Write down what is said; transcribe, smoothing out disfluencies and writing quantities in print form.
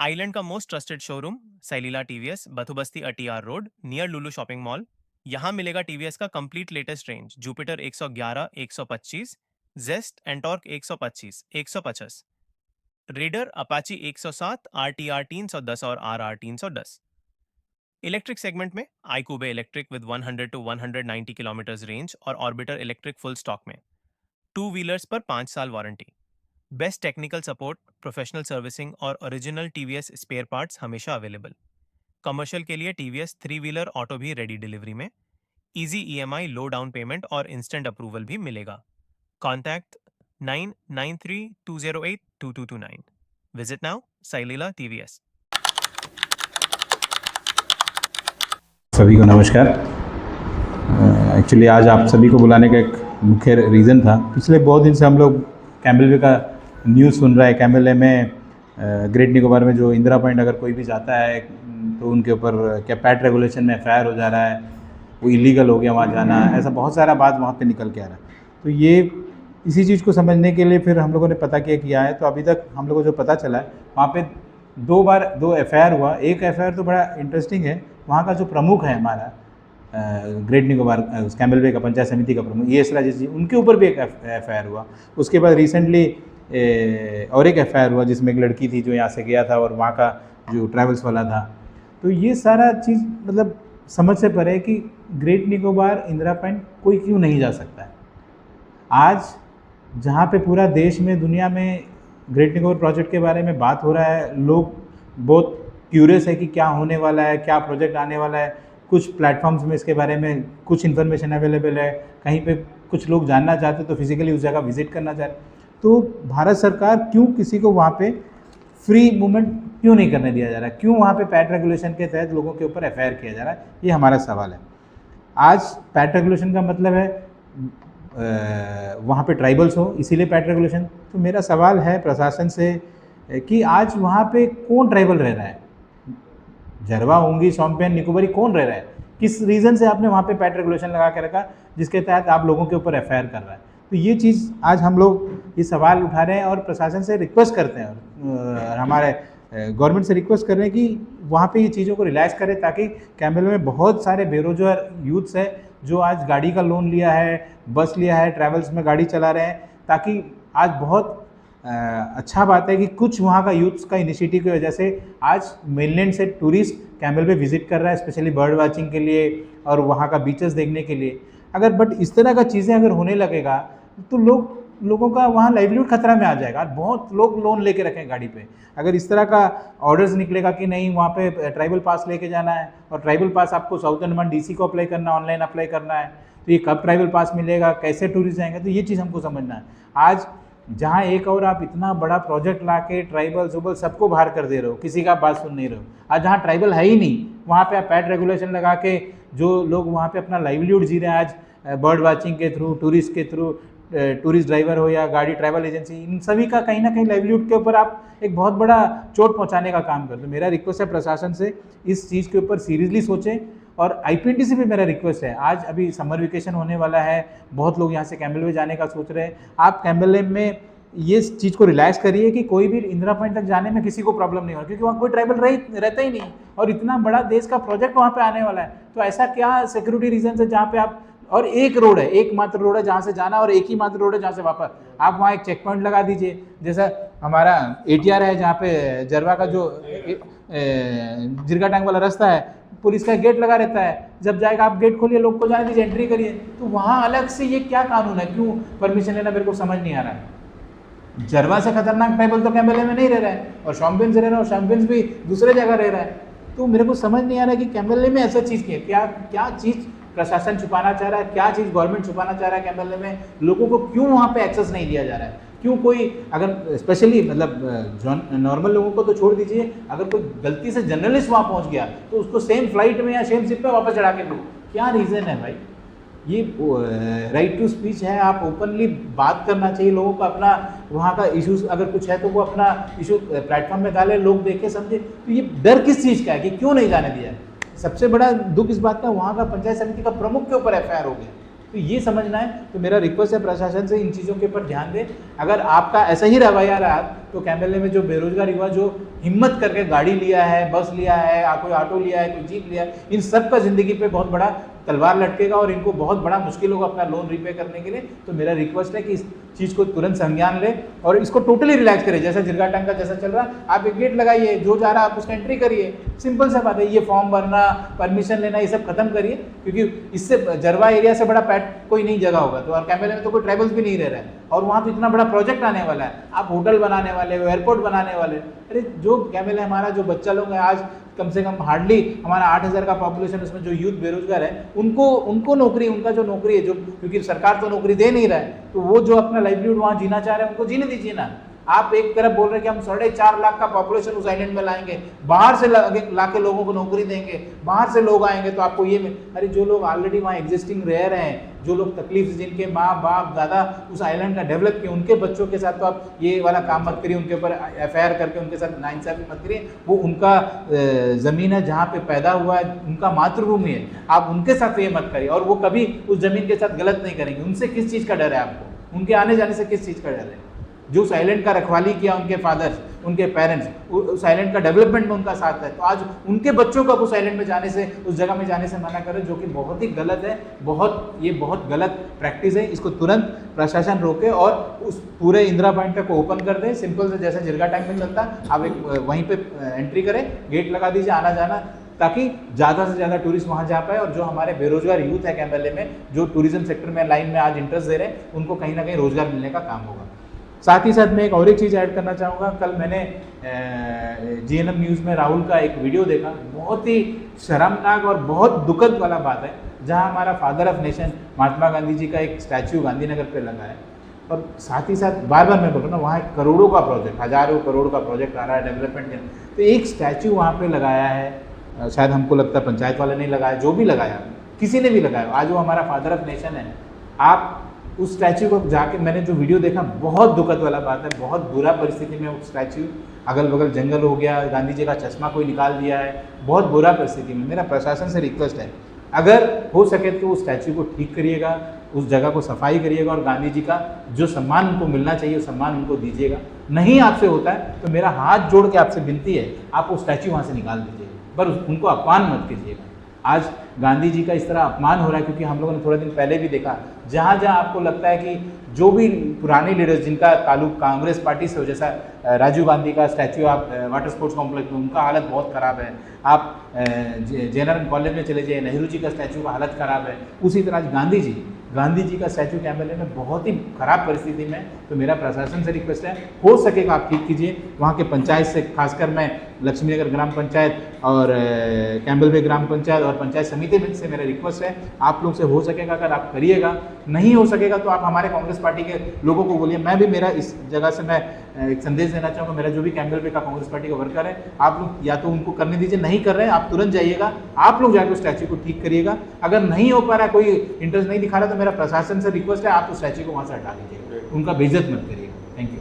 Island का most trusted showroom Sailila TVS, Bathubasti ATR road, near Lulu shopping mall. यहाँ मिलेगा टीवीएस का complete latest range, Jupiter 111, 125, Zest NTorq 125, 150, Raider Apache 107, RTR 310 और RR 310। Electric segment में iQube electric with 100 to 190 kilometre range और Orbiter electric full stock में। Two wheelers पर 5 साल warranty, best technical support, professional servicing और ओरिजिनल टीवीएस स्पेयर पार्ट्स हमेशा available. Commercial के लिए टीवीएस 3 व्हीलर ऑटो भी रेडी डिलीवरी में। Easy EMI, low down payment और इंस्टेंट अप्रूवल भी मिलेगा। Contact 9932082229। Visit now Sailila TVS. सभी को नमस्कार। एक्चुअली आज आप सभी को बुलाने का एक मुख्य रीज़न था, पिछले बहुत दिन से हम लोग कैम्बलवे का न्यूज़ सुन रहा है। कैम्बलवे में ग्रेट निकोबार में जो इंदिरा पॉइंट अगर कोई भी जाता है तो उनके ऊपर क्या पैट रेगुलेशन में एफआईआर हो जा रहा है, वो इलीगल हो गया वहाँ जाना, ऐसा बहुत सारा बात वहाँ पे निकल के आ रहा है। तो ये इसी चीज़ को समझने के लिए फिर हम लोगों ने पता किया है। तो अभी तक हम लोगों को जो पता चला है, वहाँ पे 2 बार 2 एफआईआर हुआ। एक एफआईआर तो बड़ा इंटरेस्टिंग है, वहाँ का जो प्रमुख है हमारा ग्रेट निकोबार कैम्बलवे का पंचायत समिति का प्रमुख ES राजेश जी, उनके ऊपर भी एक एफआईआर हुआ। उसके बाद रिसेंटली और एक एफआईआर हुआ जिसमें एक लड़की थी जो यहाँ से गया था और वहाँ का जो ट्रैवल्स वाला था। तो ये सारा चीज़ मतलब समझ से परे कि ग्रेट निकोबार इंदिरा पॉइंट कोई क्यों नहीं जा सकता है। आज जहाँ पे पूरा देश में दुनिया में ग्रेट निकोबार प्रोजेक्ट के बारे में बात हो रहा है, लोग बहुत क्यूरियस है कि क्या होने वाला है, क्या प्रोजेक्ट आने वाला है। कुछ प्लेटफॉर्म्स में इसके बारे में कुछ इन्फॉर्मेशन अवेलेबल है, कहीं पे कुछ लोग जानना चाहते तो फिजिकली उस जगह विजिट करना चाहते। तो भारत सरकार क्यों किसी को वहाँ पे फ्री मूवमेंट क्यों नहीं करने दिया जा रहा है, क्यों वहाँ पे पैट रेगुलेशन के तहत लोगों के ऊपर एफआईआर किया जा रहा है, ये हमारा सवाल है। आज पैट रेगुलेशन का मतलब है वहाँ पे ट्राइबल्स हो, इसीलिए पैट रेगुलेशन। तो मेरा सवाल है प्रशासन से कि आज वहाँ पे कौन ट्राइबल रह रहा है, जरवा, ओंगी, सोमपेन, निकोबारी, कौन रह रहा है? किस रीज़न से आपने वहाँ पे पैट रेगुलेशन लगा के रखा जिसके तहत आप लोगों के ऊपर एफआईआर कर रहा है? तो ये चीज़ आज हम लोग ये सवाल उठा रहे हैं और प्रशासन से रिक्वेस्ट करते हैं और हमारे गवर्नमेंट से रिक्वेस्ट कर रहे हैं कि वहाँ पे ये चीज़ों को रिलैक्स करें, ताकि कैम्बलवे में बहुत सारे बेरोजगार यूथ्स हैं जो आज गाड़ी का लोन लिया है, बस लिया है, ट्रैवल्स में गाड़ी चला रहे हैं, ताकि आज बहुत अच्छा बात है कि कुछ वहाँ का यूथ्स का इनिशिएटिव की वजह से आज मेनलैंड से टूरिस्ट कैम्बलवे विजिट कर रहा है, स्पेशली बर्ड वाचिंग के लिए और वहाँ का बीचेस देखने के लिए। अगर बट इस तरह का चीज़ें अगर होने लगेगा तो लोगों का वहाँ लाइवलीहुड खतरा में आ जाएगा। बहुत लोग लोन लेके रखें गाड़ी पे। अगर इस तरह का ऑर्डर्स निकलेगा कि नहीं वहाँ पे ट्राइबल पास लेके जाना है और ट्राइबल पास आपको साउथ अंडमान DC को अप्लाई करना, ऑनलाइन अप्लाई करना है, तो ये कब ट्राइबल पास मिलेगा, कैसे टूरिस्ट जाएंगे, तो ये चीज़ हमको समझना है। आज जहाँ एक और आप इतना बड़ा प्रोजेक्ट ला के ट्राइबल सुबल सबको बाहर कर दे रहे हो, किसी का बात सुन नहीं रहे हो। आज जहाँ ट्राइबल है ही नहीं वहाँ पे आप पैट रेगुलेशन लगा के जो लोग वहाँ पे अपना लाइवलीहुड जी रहे हैं आज बर्ड वाचिंग के थ्रू, टूरिस्ट के थ्रू, टूरिस्ट ड्राइवर हो या गाड़ी ट्रैवल एजेंसी, इन सभी का कहीं ना कहीं लाइवलीहुड के ऊपर आप एक बहुत बड़ा चोट पहुँचाने का काम करते हो। मेरा रिक्वेस्ट है प्रशासन से इस चीज़ के ऊपर सीरियसली सोचें। और IPNT से भी मेरा रिक्वेस्ट है, आज अभी समर वेकेशन होने वाला है, बहुत लोग यहाँ से कैम्बलवे जाने का सोच रहे हैं। आप कैम्बलवे में ये चीज़ को रिलैक्स करिए कि कोई भी इंदिरा पॉइंट तक जाने में किसी को प्रॉब्लम नहीं हो, क्योंकि वहाँ कोई ट्राइबल रहता ही नहीं और इतना बड़ा देश का प्रोजेक्ट वहाँ पे आने वाला है। तो ऐसा क्या सिक्योरिटी रीजन है जहाँ पे आप, और एक रोड है, एकमात्र रोड है जहाँ से जाना और एक ही मात्र रोड है जहाँ से वापस, आप वहाँ एक चेक पॉइंट लगा दीजिए। जैसा हमारा ATR है जहाँ पे जरवा का जो जिरगा टांग वाला रास्ता है, पुलिस का गेट लगा रहता है, जब जाएगा आप गेट खोलिए, लोग को जाने दीजिए, एंट्री करिए। तो वहाँ अलग से ये क्या कानून है, क्यों परमिशन लेना, मेरे को समझ नहीं आ रहा है। जरवा से खतरनाक ट्राइबल तो कैम्बलवे में नहीं रह रहा है और शॉम्पेन से रह रहा है और शॉम्पेन भी दूसरे जगह रह रहा है। तो मेरे को समझ नहीं आ रहा है कि कैम्बलवे में ऐसा चीज़ क्या चीज़ प्रशासन छुपाना चाह रहा है, क्या चीज़ गवर्नमेंट छुपाना चाह रहा है। कैम्बलवे में लोगों को क्यों वहाँ पे एक्सेस नहीं दिया जा रहा है, क्यों कोई अगर स्पेशली मतलब नॉर्मल लोगों को तो छोड़ दीजिए, अगर कोई गलती से जर्नलिस्ट वहाँ पहुँच गया तो उसको सेम फ्लाइट में या सेम शिप पे वापस चढ़ा के दो, क्या रीज़न है भाई? ये राइट टू स्पीच है, आप ओपनली बात करना चाहिए लोगों को, अपना वहाँ का इश्यूज अगर कुछ है तो वो अपना इशू प्लेटफॉर्म में डाले, लोग देखे समझे। तो ये डर किस चीज़ का है कि क्यों नहीं जाने दिया? सबसे बड़ा दुख इस बात का, वहाँ का पंचायत समिति का प्रमुख के ऊपर एफआईआर हो गया। तो ये समझना है। तो मेरा रिक्वेस्ट है प्रशासन से इन चीज़ों के ऊपर ध्यान दें। अगर आपका ऐसा ही रवैया रहा तो कैंबेले में जो बेरोजगार युवा जो हिम्मत करके गाड़ी लिया है, बस लिया है, कोई ऑटो लिया है, कोई जीप लिया है, इन सब का ज़िंदगी पे बहुत बड़ा तलवार लटकेगा और इनको बहुत बड़ा मुश्किल होगा अपना लोन रिपे करने के लिए। तो मेरा रिक्वेस्ट है कि इस चीज़ को तुरंत संज्ञान ले और इसको टोटली रिलैक्स करें। जैसा जिरगा टैंक का जैसा चल रहा, आप एक गेट लगाइए, जो जा रहा है आप उसका एंट्री करिए। सिंपल सा बात है, ये फॉर्म भरना, परमिशन लेना, ये सब खत्म करिए, क्योंकि इससे जरवा एरिया से बड़ा पैट कोई नहीं जगह होगा। तो और कैंबेले में तो कोई ट्राइबल्स भी नहीं रह रहा है और वहाँ तो इतना बड़ा प्रोजेक्ट आने वाला है, आप होटल बनाने वाले हो, एयरपोर्ट बनाने वाले। अरे जो कैंबेले हमारा जो बच्चा लोग है, आज कम से कम हार्डली हमारा 8,000 का पॉपुलेशन, उसमें जो यूथ बेरोजगार है उनको नौकरी, उनका जो नौकरी है, जो क्योंकि सरकार तो नौकरी दे नहीं रहा है, तो वो जो अपना लाइवलीहुड वहाँ जीना चाह रहे हैं उनको जीने दीजिए ना। आप एक तरफ बोल रहे हैं कि हम 4.5 लाख का पॉपुलेशन उस आइलैंड में लाएंगे, बाहर से लाके लोगों को नौकरी देंगे, बाहर से लोग आएंगे तो आपको ये अरे जो लोग ऑलरेडी वहाँ एग्जिस्टिंग रह रहे हैं, जो लोग तकलीफ से, जिनके माँ बाप दादा उस आइलैंड का डेवलप किए, उनके बच्चों के साथ तो आप ये वाला काम मत करिए, उनके ऊपर FIR करके उनके साथ नाइंसाफी मत करिए। वो उनका ज़मीन है जहाँ पे पैदा हुआ है, उनका मातृभूमि है, आप उनके साथ ये मत करिए। और वो कभी उस ज़मीन के साथ गलत नहीं करेंगे। उनसे किस चीज़ का डर है आपको? उनके आने जाने से किस चीज़ का डर है? जो उस आइलैंड का रखवाली किया, उनके फादर्स, उनके पेरेंट्स, उस आइलैंड का डेवलपमेंट में उनका साथ है, तो आज उनके बच्चों को उस आइलैंड में जाने से, उस जगह में जाने से मना करें, जो कि बहुत ही गलत है। ये बहुत गलत प्रैक्टिस है। इसको तुरंत प्रशासन रोके और उस पूरे इंदिरा पॉइंट को ओपन कर दे। सिंपल से जैसे जिरगा टैंक में चलता, आप एक वहीं पे एंट्री करें, गेट लगा दीजिए आना जाना, ताकि ज़्यादा से ज़्यादा टूरिस्ट वहाँ जा पाए। और जो हमारे बेरोजगार यूथ है कैंबेले में, जो टूरिज्म सेक्टर में लाइन में आज इंटरेस्ट दे रहे हैं, उनको कहीं ना कहीं रोजगार मिलने का काम होगा। साथ ही साथ मैं एक और एक चीज़ ऐड करना चाहूँगा। कल मैंने GNM न्यूज़ में राहुल का एक वीडियो देखा, बहुत ही शर्मनाक और बहुत दुखद वाला बात है, जहाँ हमारा father of nation Mahatma Gandhi ji का एक स्टैचू गांधीनगर पे लगा है। और साथ ही साथ बार बार मैं बोल रहा हूँ ना, वहाँ एक करोड़ों का प्रोजेक्ट, हज़ारों करोड़ का प्रोजेक्ट आ रहा है डेवलपमेंट के, तो एक स्टैचू वहाँ पे लगाया है। शायद हमको लगता है पंचायत वाले ने लगाया, जो भी लगाया, किसी ने भी लगाया, आज वो हमारा फादर ऑफ नेशन है। आप उस स्टैचू को जाके, मैंने जो वीडियो देखा, बहुत दुखद वाला बात है, बहुत बुरा परिस्थिति में वो स्टैचू, अगल बगल जंगल हो गया, गांधी जी का चश्मा कोई निकाल दिया है, बहुत बुरा परिस्थिति में। मेरा प्रशासन से रिक्वेस्ट है, अगर हो सके तो उस स्टैचू को ठीक करिएगा, उस जगह को सफाई करिएगा और गांधी जी का जो सम्मान उनको मिलना चाहिए वो सम्मान उनको दीजिएगा। नहीं आपसे होता है तो मेरा हाथ जोड़ के आपसे विनती है, आप वो स्टैचू वहाँ से निकाल दीजिएगा, पर उनको अपमान मत कीजिएगा। आज गांधी जी का इस तरह अपमान हो रहा है, क्योंकि हम लोगों ने थोड़े दिन पहले भी देखा, जहाँ जहाँ आपको लगता है कि जो भी पुराने लीडर्स जिनका ताल्लुक कांग्रेस पार्टी से हो, जैसा राजीव गांधी का स्टैचू आप वाटर स्पोर्ट्स कॉम्प्लेक्स में, उनका हालत बहुत ख़राब है। आप JNRM कॉलेज में चले जाइए, नेहरू जी का स्टैचू का हालत ख़राब है। उसी तरह आज गांधी जी का स्टैचू कैंबेले में बहुत ही ख़राब परिस्थिति में। तो मेरा प्रशासन से रिक्वेस्ट है, हो सकेगा आप ठीक कीजिए। वहाँ के पंचायत से, खासकर मैं लक्ष्मीनगर ग्राम पंचायत और कैंबेल वे ग्राम पंचायत और पंचायत समिति से मेरा रिक्वेस्ट है, आप लोग से हो सकेगा अगर आप करिएगा। नहीं हो सकेगा तो आप हमारे कांग्रेस पार्टी के लोगों को बोलिए। मैं भी, मेरा इस जगह से मैं एक संदेश देना चाहूँगा, मेरा जो भी कैंबेल वे का कांग्रेस पार्टी का वर्कर है, आप लोग या तो उनको करने दीजिए, नहीं कर रहे हैं आप तुरंत जाइएगा, आप लोग जाकर उस स्टैचू को ठीक करिएगा। अगर नहीं हो पा रहा है, कोई इंटरेस्ट नहीं दिखा रहा, तो मेरा प्रशासन से रिक्वेस्ट है, आप उस स्टैचू को वहाँ से हटा दीजिएगा, उनका बेइज्जत मत करिएगा। Thank you.